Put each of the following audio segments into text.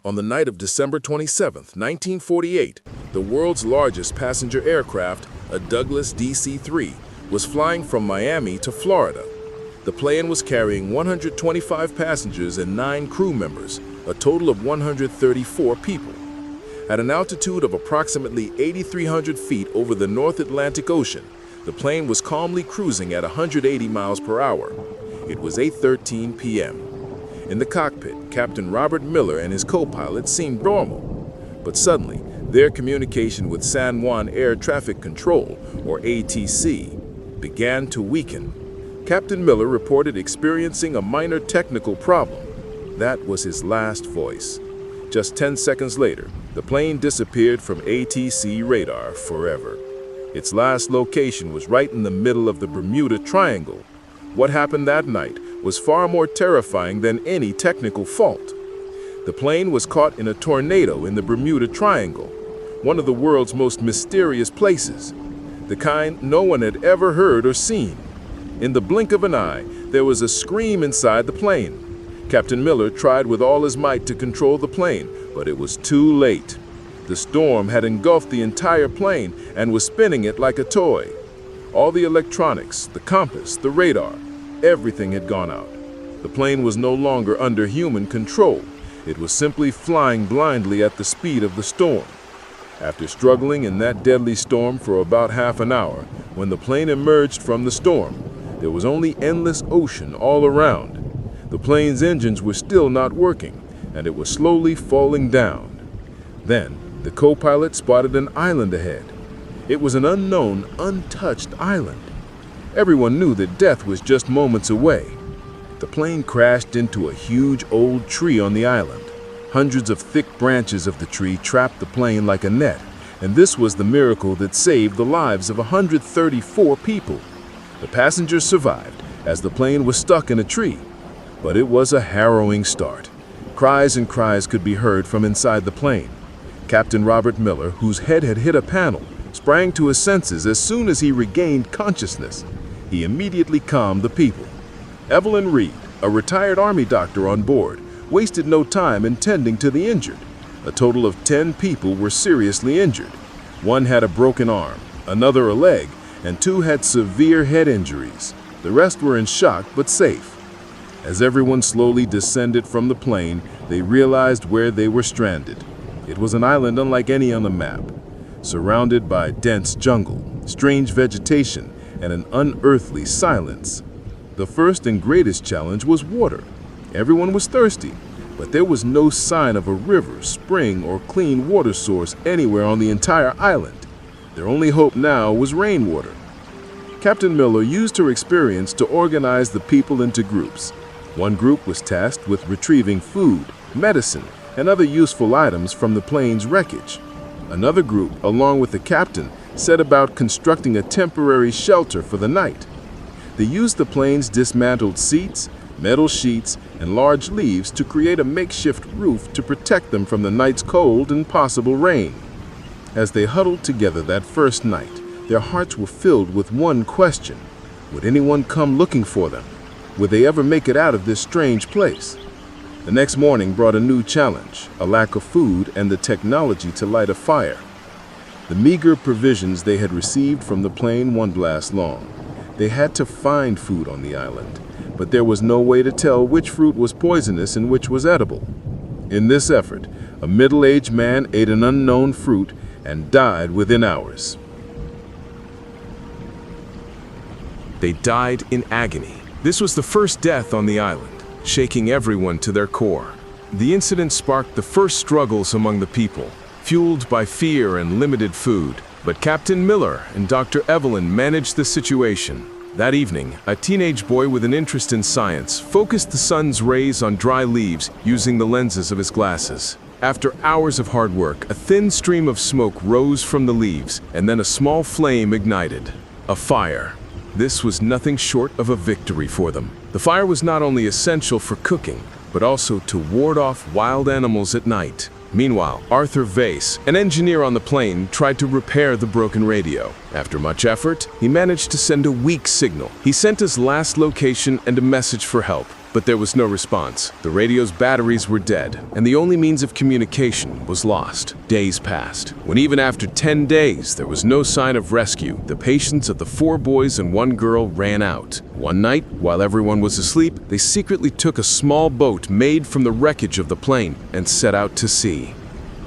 On the night of December 27, 1948, the world's largest passenger aircraft, a Douglas DC-3, was flying from Miami to Florida. The plane was carrying 125 passengers and 9 crew members, a total of 134 people. At an altitude of approximately 8,300 feet over the North Atlantic Ocean, the plane was calmly cruising at 180 miles per hour. It was 8:13 p.m. In the cockpit, Captain Robert Miller and his co-pilot seemed normal. But suddenly, their communication with San Juan Air Traffic Control, or ATC, began to weaken. Captain Miller reported experiencing a minor technical problem. That was his last voice. Just 10 seconds later, the plane disappeared from ATC radar forever. Its last location was right in the middle of the Bermuda Triangle. What happened that night was far more terrifying than any technical fault. The plane was caught in a tornado in the Bermuda Triangle, one of the world's most mysterious places, the kind no one had ever heard or seen. In the blink of an eye, there was a scream inside the plane. Captain Miller tried with all his might to control the plane, but it was too late. The storm had engulfed the entire plane and was spinning it like a toy. All the electronics, the compass, the radar, everything had gone out. The plane was no longer under human control. It was simply flying blindly at the speed of the storm. After struggling in that deadly storm for about half an hour, when the plane emerged from the storm, there was only endless ocean all around. The plane's engines were still not working, and it was slowly falling down. Then, the co-pilot spotted an island ahead. It was an unknown, untouched island. Everyone knew that death was just moments away. The plane crashed into a huge old tree on the island. Hundreds of thick branches of the tree trapped the plane like a net, and this was the miracle that saved the lives of 134 people. The passengers survived, as the plane was stuck in a tree. But it was a harrowing start. Cries and cries could be heard from inside the plane. Captain Robert Miller, whose head had hit a panel, sprang to his senses as soon as he regained consciousness. He immediately calmed the people. Evelyn Reed, a retired Army doctor on board, wasted no time in tending to the injured. A total of 10 people were seriously injured. One had a broken arm, another a leg, and 2 had severe head injuries. The rest were in shock but safe. As everyone slowly descended from the plane, they realized where they were stranded. It was an island unlike any on the map, surrounded by dense jungle, strange vegetation, and an unearthly silence. The first and greatest challenge was water. Everyone was thirsty, but there was no sign of a river, spring, or clean water source anywhere on the entire island. Their only hope now was rainwater. Captain Miller used her experience to organize the people into groups. One group was tasked with retrieving food, medicine, and other useful items from the plane's wreckage. Another group, along with the captain, set about constructing a temporary shelter for the night. They used the plane's dismantled seats, metal sheets, and large leaves to create a makeshift roof to protect them from the night's cold and possible rain. As they huddled together that first night, their hearts were filled with one question: would anyone come looking for them? Would they ever make it out of this strange place? The next morning brought a new challenge: a lack of food and the technology to light a fire. The meager provisions they had received from the plane wouldn't last long. They had to find food on the island, but there was no way to tell which fruit was poisonous and which was edible. In this effort, a middle-aged man ate an unknown fruit and died within hours. They died in agony. This was the first death on the island, shaking everyone to their core. The incident sparked the first struggles among the people, fueled by fear and limited food. But Captain Miller and Dr. Evelyn managed the situation. That evening, a teenage boy with an interest in science focused the sun's rays on dry leaves using the lenses of his glasses. After hours of hard work, a thin stream of smoke rose from the leaves, and then a small flame ignited. A fire. This was nothing short of a victory for them. The fire was not only essential for cooking, but also to ward off wild animals at night. Meanwhile, Arthur Vase, an engineer on the plane, tried to repair the broken radio. After much effort, he managed to send a weak signal. He sent his last location and a message for help, But there was no response. The radio's batteries were dead, and the only means of communication was lost. Days passed. When even after 10 days there was no sign of rescue, the patience of the 4 boys and 1 girl ran out. One night, while everyone was asleep, they secretly took a small boat made from the wreckage of the plane and set out to sea.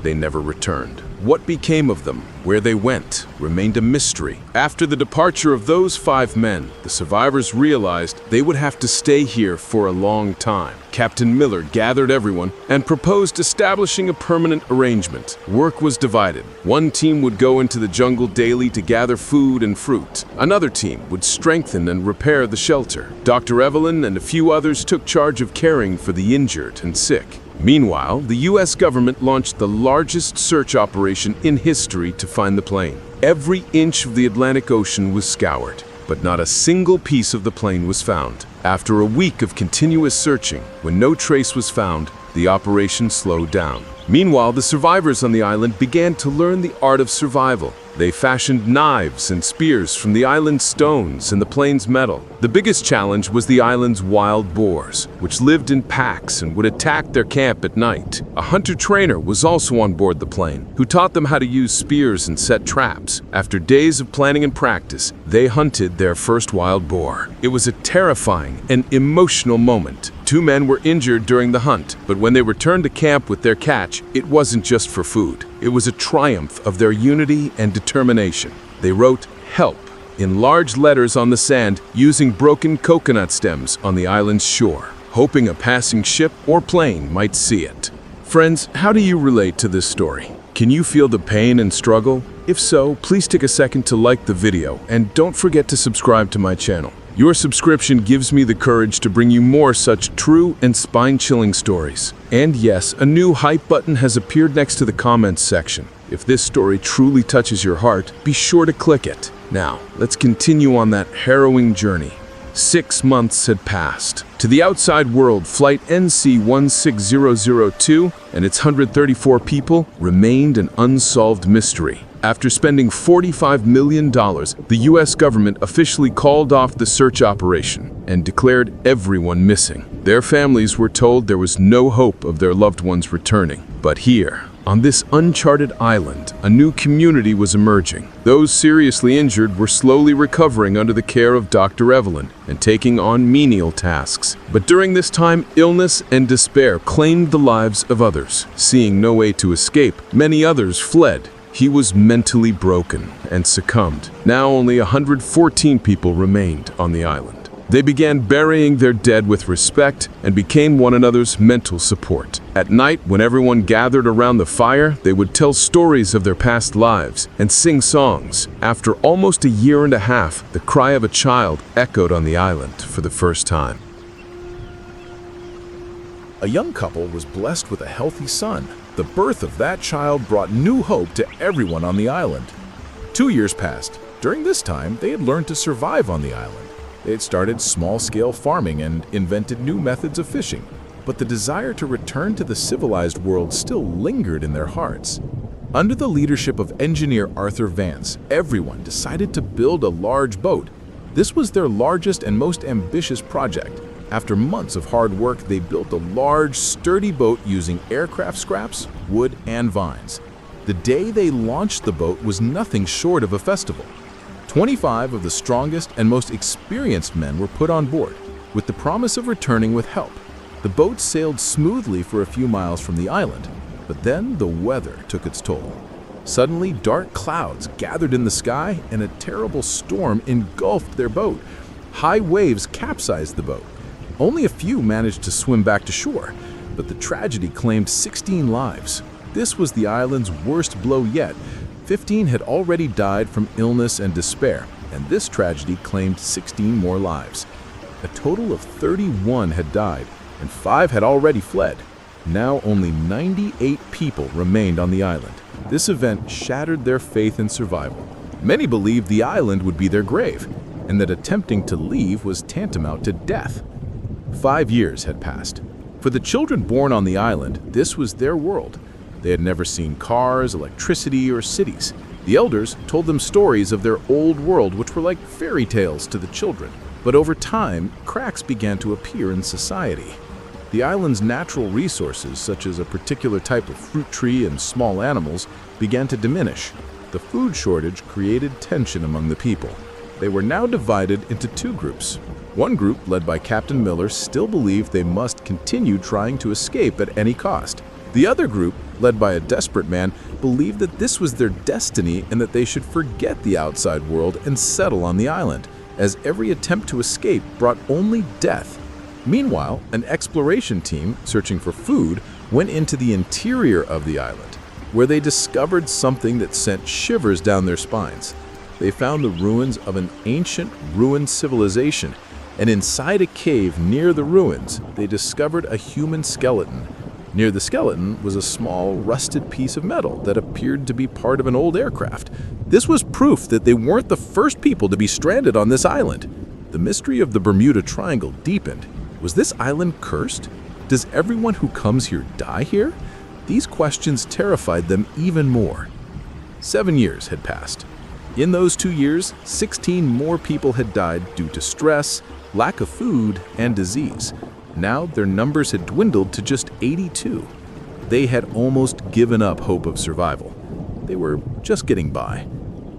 They never returned. What became of them, where they went, remained a mystery. After the departure of those 5 men, the survivors realized they would have to stay here for a long time. Captain Miller gathered everyone and proposed establishing a permanent arrangement. Work was divided. One team would go into the jungle daily to gather food and fruit. Another team would strengthen and repair the shelter. Dr. Evelyn and a few others took charge of caring for the injured and sick. Meanwhile, the U.S. government launched the largest search operation in history to find the plane. Every inch of the Atlantic Ocean was scoured, but not a single piece of the plane was found. After a week of continuous searching, when no trace was found, the operation slowed down. Meanwhile, the survivors on the island began to learn the art of survival. They fashioned knives and spears from the island's stones and the plane's metal. The biggest challenge was the island's wild boars, which lived in packs and would attack their camp at night. A hunter-trainer was also on board the plane, who taught them how to use spears and set traps. After days of planning and practice, they hunted their first wild boar. It was a terrifying and emotional moment. 2 men were injured during the hunt, but when they returned to camp with their catch, it wasn't just for food. It was a triumph of their unity and determination. They wrote "Help" in large letters on the sand using broken coconut stems on the island's shore, hoping a passing ship or plane might see it. Friends, how do you relate to this story? Can you feel the pain and struggle? If so, please take a second to like the video and don't forget to subscribe to my channel. Your subscription gives me the courage to bring you more such true and spine-chilling stories. And yes, a new hype button has appeared next to the comments section. If this story truly touches your heart, be sure to click it. Now, let's continue on that harrowing journey. 6 months had passed. To the outside world, Flight NC16002 and its 134 people remained an unsolved mystery. After spending $45 million, the U.S. government officially called off the search operation and declared everyone missing. Their families were told there was no hope of their loved ones returning. But here, on this uncharted island, a new community was emerging. Those seriously injured were slowly recovering under the care of Dr. Evelyn and taking on menial tasks. But during this time, illness and despair claimed the lives of others. Seeing no way to escape, many others fled. He was mentally broken and succumbed. Now only 114 people remained on the island. They began burying their dead with respect and became one another's mental support. At night, when everyone gathered around the fire, they would tell stories of their past lives and sing songs. After almost a year and a half, the cry of a child echoed on the island for the first time. A young couple was blessed with a healthy son. The birth of that child brought new hope to everyone on the island. 2 years passed. During this time, they had learned to survive on the island. They had started small-scale farming and invented new methods of fishing. But the desire to return to the civilized world still lingered in their hearts. Under the leadership of engineer Arthur Vance, everyone decided to build a large boat. This was their largest and most ambitious project. After months of hard work, they built a large, sturdy boat using aircraft scraps, wood, and vines. The day they launched the boat was nothing short of a festival. 25 of the strongest and most experienced men were put on board, with the promise of returning with help. The boat sailed smoothly for a few miles from the island, but then the weather took its toll. Suddenly, dark clouds gathered in the sky, and a terrible storm engulfed their boat. High waves capsized the boat. Only a few managed to swim back to shore, but the tragedy claimed 16 lives. This was the island's worst blow yet. 15 had already died from illness and despair, and this tragedy claimed 16 more lives. A total of 31 had died, and 5 had already fled. Now only 98 people remained on the island. This event shattered their faith in survival. Many believed the island would be their grave, and that attempting to leave was tantamount to death. 5 years had passed. For the children born on the island, this was their world. They had never seen cars, electricity, or cities. The elders told them stories of their old world, which were like fairy tales to the children. But over time, cracks began to appear in society. The island's natural resources, such as a particular type of fruit tree and small animals, began to diminish. The food shortage created tension among the people. They were now divided into two groups. One group, led by Captain Miller, still believed they must continue trying to escape at any cost. The other group, led by a desperate man, believed that this was their destiny and that they should forget the outside world and settle on the island, as every attempt to escape brought only death. Meanwhile, an exploration team, searching for food, went into the interior of the island, where they discovered something that sent shivers down their spines. They found the ruins of an ancient, ruined civilization, and inside a cave near the ruins, they discovered a human skeleton. Near the skeleton was a small, rusted piece of metal that appeared to be part of an old aircraft. This was proof that they weren't the first people to be stranded on this island. The mystery of the Bermuda Triangle deepened. Was this island cursed? Does everyone who comes here die here? These questions terrified them even more. 7 years had passed. In those 2 years, 16 more people had died due to stress, lack of food, and disease. Now their numbers had dwindled to just 82. They had almost given up hope of survival. They were just getting by.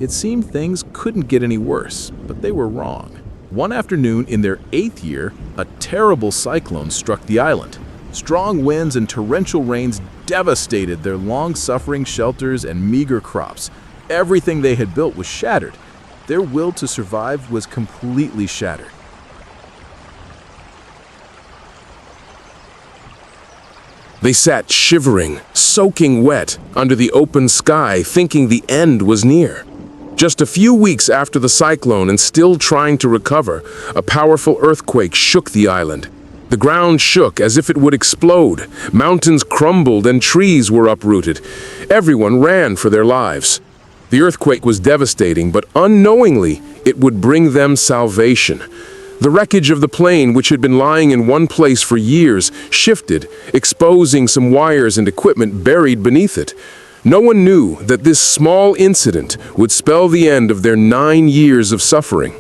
It seemed things couldn't get any worse, but they were wrong. One afternoon in their 8th year, a terrible cyclone struck the island. Strong winds and torrential rains devastated their long-suffering shelters and meager crops. Everything they had built was shattered. Their will to survive was completely shattered. They sat shivering, soaking wet, under the open sky, thinking the end was near. Just a few weeks after the cyclone and still trying to recover, a powerful earthquake shook the island. The ground shook as if it would explode. Mountains crumbled and trees were uprooted. Everyone ran for their lives. The earthquake was devastating, but unknowingly, it would bring them salvation. The wreckage of the plane, which had been lying in one place for years, shifted, exposing some wires and equipment buried beneath it. No one knew that this small incident would spell the end of their 9 years of suffering.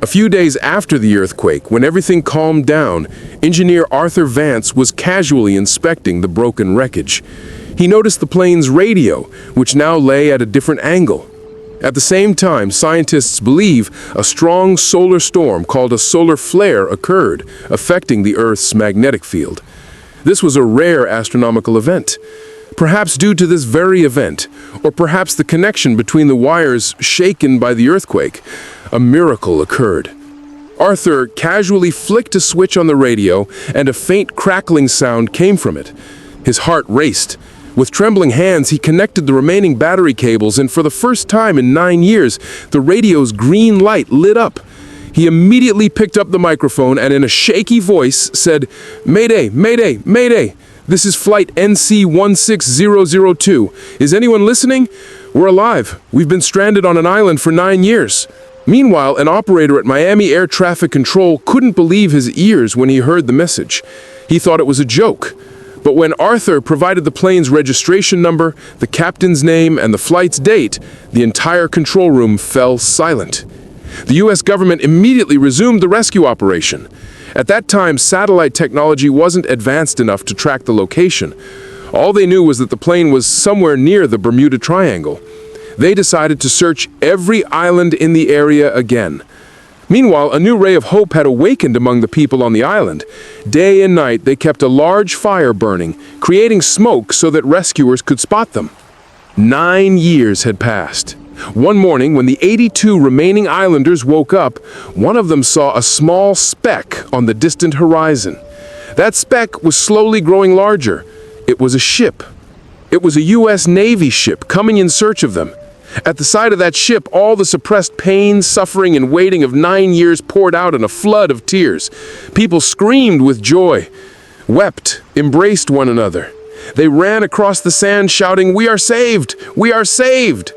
A few days after the earthquake, when everything calmed down, engineer Arthur Vance was casually inspecting the broken wreckage. He noticed the plane's radio, which now lay at a different angle. At the same time, scientists believe a strong solar storm called a solar flare occurred, affecting the Earth's magnetic field. This was a rare astronomical event. Perhaps due to this very event, or perhaps the connection between the wires shaken by the earthquake, a miracle occurred. Arthur casually flicked a switch on the radio, and a faint crackling sound came from it. His heart raced. With trembling hands, he connected the remaining battery cables, and for the first time in 9 years, the radio's green light lit up. He immediately picked up the microphone and in a shaky voice said, "Mayday, Mayday, Mayday! This is Flight NC16002. Is anyone listening? We're alive. We've been stranded on an island for 9 years." Meanwhile, an operator at Miami Air Traffic Control couldn't believe his ears when he heard the message. He thought it was a joke. But when Arthur provided the plane's registration number, the captain's name, and the flight's date, the entire control room fell silent. The U.S. government immediately resumed the rescue operation. At that time, satellite technology wasn't advanced enough to track the location. All they knew was that the plane was somewhere near the Bermuda Triangle. They decided to search every island in the area again. Meanwhile, a new ray of hope had awakened among the people on the island. Day and night, they kept a large fire burning, creating smoke so that rescuers could spot them. 9 years had passed. One morning, when the 82 remaining islanders woke up, one of them saw a small speck on the distant horizon. That speck was slowly growing larger. It was a ship. It was a U.S. Navy ship coming in search of them. At the side of that ship, all the suppressed pain, suffering, and waiting of 9 years poured out in a flood of tears. People screamed with joy, wept, embraced one another. They ran across the sand shouting, "We are saved! We are saved!"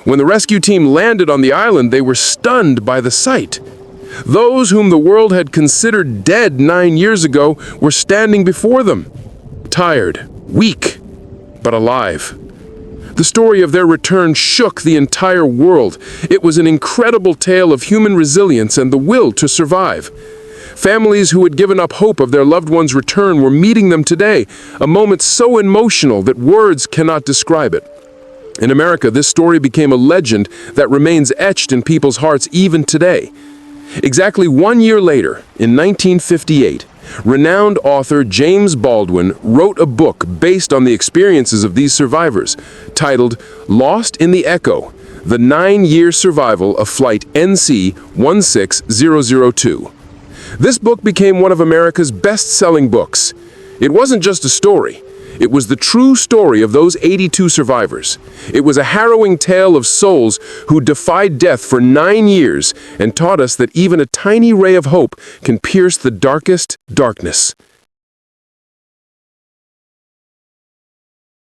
When the rescue team landed on the island, they were stunned by the sight. Those whom the world had considered dead 9 years ago were standing before them, tired, weak, but alive. The story of their return shook the entire world. It was an incredible tale of human resilience and the will to survive. Families who had given up hope of their loved one's return were meeting them today, a moment so emotional that words cannot describe it. In America, this story became a legend that remains etched in people's hearts even today. Exactly 1 year later, in 1958, renowned author James Baldwin wrote a book based on the experiences of these survivors, titled Lost in the Echo: The 9-Year Survival of Flight NC16002. This book became one of America's best-selling books. It wasn't just a story. It was the true story of those 82 survivors. It was a harrowing tale of souls who defied death for 9 years and taught us that even a tiny ray of hope can pierce the darkest darkness.